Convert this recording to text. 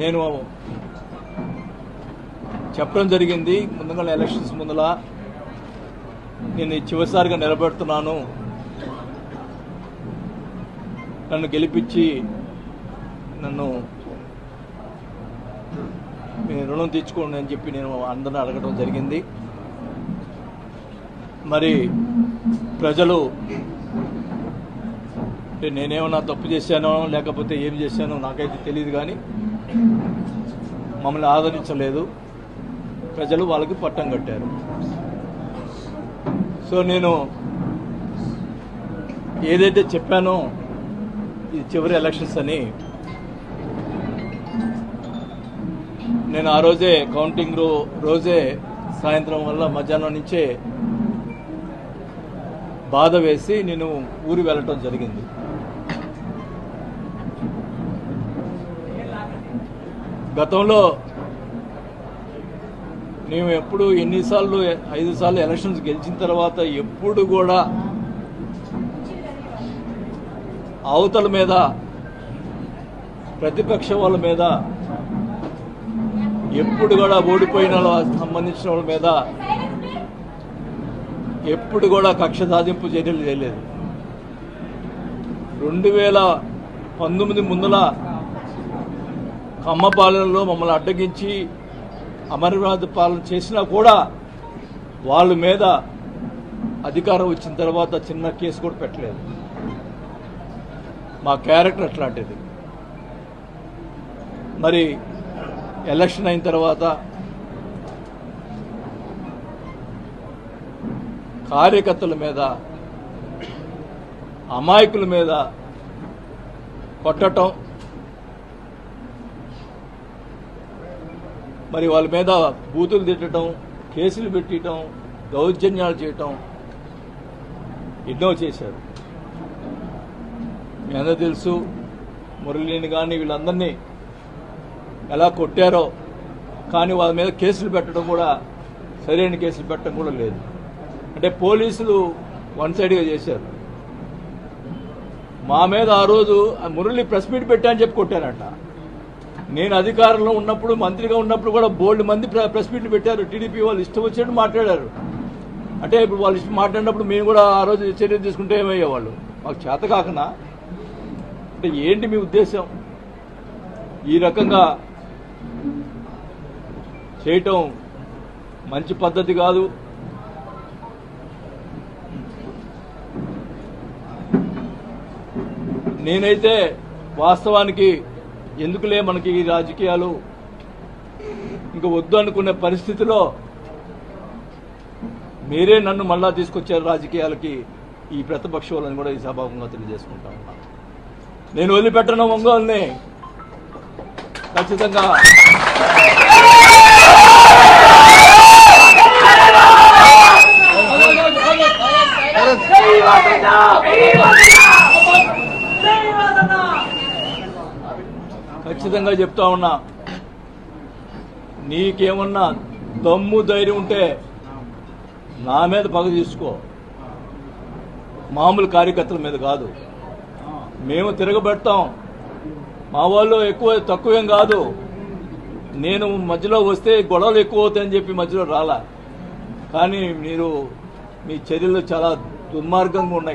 నేను చెప్పడం జరిగింది ముందుగా ఎలక్షన్స్ ముందల నేను చివరిసారిగా నిలబెడుతున్నాను, నన్ను గెలిపించి నన్ను మీ రుణం తీర్చుకోండి అని చెప్పి నేను అందరిని అడగడం జరిగింది. మరి ప్రజలు నేనేమన్నా తప్పు చేశానో లేకపోతే ఏం చేశానో నాకైతే తెలియదు, కానీ మమ్మల్ని ఆదరించలేదు. ప్రజలు వాళ్ళకి పట్టం కట్టారు. సో నేను ఏదైతే చెప్పానో ఇది చివరి ఎలక్షన్స్ అని, నేను ఆ రోజే కౌంటింగ్ రోజే సాయంత్రం వల్ల మధ్యాహ్నం నుంచే బాధ వేసి నేను ఊరు వెళ్ళటం జరిగింది. గతంలో మేము ఎప్పుడు ఎన్నిసార్లు 5 సార్లు ఎలక్షన్స్ గెలిచిన తర్వాత ఎప్పుడు కూడా అవతల మీద ప్రతిపక్ష వాళ్ళ మీద ఎప్పుడు కూడా ఓడిపోయిన సంబంధించిన వాళ్ళ మీద ఎప్పుడు కూడా కక్ష సాధింపు చర్యలు చేయలేదు. 2019 ముందుల కమ్మ పాలనలో మమ్మల్ని అడ్డగించి అమరనాథ్ పాలన చేసినా కూడా వాళ్ళ మీద అధికారం వచ్చిన తర్వాత చిన్న కేసు కూడా పెట్టలేదు. మా క్యారెక్టర్ అట్లాంటిది. మరి ఎలక్షన్ అయిన తర్వాత కార్యకర్తల మీద అమాయకుల మీద కొట్టడం, మరి వాళ్ళ మీద బూతులు తిట్టడం, కేసులు పెట్టడం, దౌర్జన్యాలు చేయటం ఎన్నో చేశారు. మీ అందరూ తెలుసు. మురళిని కానీ వీళ్ళందరినీ ఎలా కొట్టారో, కానీ వాళ్ళ మీద కేసులు పెట్టడం కూడా సరైన కేసులు పెట్టడం కూడా లేదు. అంటే పోలీసులు వన్ సైడ్గా చేశారు. మా మీద ఆ రోజు మురళి ప్రెస్ మీట్ పెట్టా అని చెప్పి కొట్టారట. నేను అధికారంలో ఉన్నప్పుడు, మంత్రిగా ఉన్నప్పుడు కూడా బోల్డ్ మంది ప్రెస్ మీట్లు పెట్టారు. టీడీపీ వాళ్ళు ఇష్టం వచ్చినట్టు మాట్లాడారు. అంటే ఇప్పుడు వాళ్ళు ఇష్టం మాట్లాడినప్పుడు మేము కూడా ఆ రోజు చర్యలు తీసుకుంటే ఏమయ్యేవాళ్ళు? మాకు చేత కాకనా? అంటే ఏంటి మీ ఉద్దేశం? ఈ రకంగా చేయటం మంచి పద్ధతి కాదు. నేనైతే వాస్తవానికి ఎందుకులే మనకి ఈ రాజకీయాలు ఇంకా వద్దు అనుకునే పరిస్థితిలో మీరే నన్ను మళ్ళా తీసుకొచ్చారు రాజకీయాలకి. ఈ ప్రతిపక్ష వాళ్ళని కూడా ఈ సభాముఖంగా తెలియజేసుకుంటా ఉన్నా. నేను వదిలిపెట్టను ఒంగోలుని. ఖచ్చితంగా ఖచ్చితంగా చెప్తా ఉన్నా, నీకేమన్నా దమ్ము ధైర్యం ఉంటే నా మీద పగ తీసుకో, మామూలు కార్యకర్తల మీద కాదు. మేము తిరగబెడతాం. మా వాళ్ళు ఎక్కువ తక్కువేం కాదు. నేను మధ్యలో వస్తే గొడవలు ఎక్కువ అవుతాయని చెప్పి మధ్యలో రాలా. కానీ మీరు మీ చర్యలు చాలా దుర్మార్గంగా ఉన్నాయి.